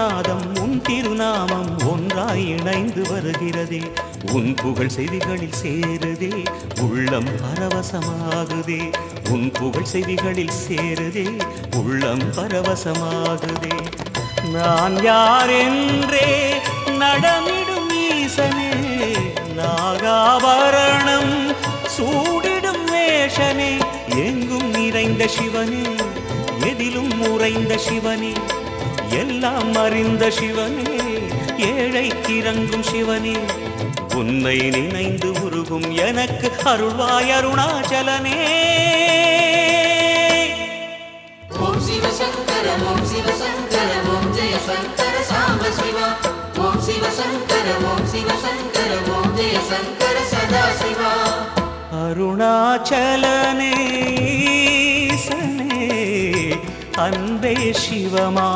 திருநாதம் உன் திருநாமம் ஒன்றாய் இணைந்து வருகிறதே. உன் புகழ் செவிகளில் சேருதே, உள்ளம் பரவசமாகுதே. உன் புகழ் செவிகளில் சேருதே, உள்ளம் பரவசமாகுதே. நான் யார் என்றே நடமிடும் ஈசனே, நாகாபரணம் சூடிடும் வேஷனே. எங்கும் நிறைந்த சிவனே, எதிலும் உறைந்த சிவனே, எல்லாம் அறிந்த சிவனே, ஏழைக்கு இறங்கும் சிவனே. உன்னை நினைந்து உருகும் எனக்கு அருள்வாய் அருணாச்சலனே. ஓம் சிவ சங்கர ஓம் சிவ சங்கர ஓம் ஜெய சங்கர சாம்ப சிவா. ஓம் சிவ சங்கர ஓம் சிவ சங்கர ஓம் ஜெய சங்கர சதா சிவா. அருணாச்சலனே ஈசனே, அன்பே சிவமா.